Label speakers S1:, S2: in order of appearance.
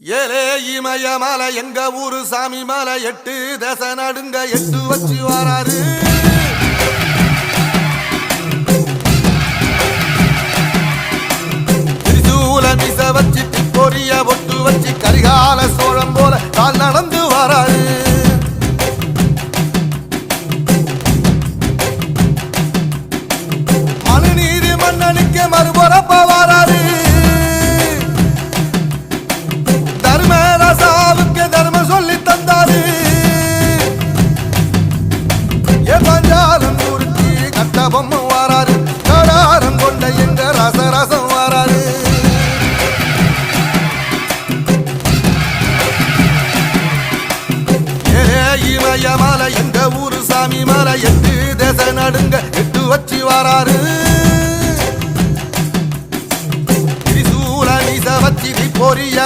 S1: ஏலே இமய மலை எங்க ஊரு சாமி மலை 8 தேச நடுங்க 8 வச்சு வராரு. திரிசூல மிச வச்சு பொரிய பொட்டு வச்சு கரிகால சோழம் போல கால் நடந்து வராரு. மனுநீதி மன்னனுக்கு மறுபுறப்ப வராரு. தர்மம் சொல்லி தந்தாரு. பஞ்சாலம் உருட்டி கட்ட பொம்மை வாராரு. கடாரம் கொண்ட எங்க ரசரசம் வாராரு. இமய மலை எங்க ஊரு சாமி மலை 8 தேச நடுங்க 8 வச்சு வாராரு. திரிசூல மீச வச்சு பொரிய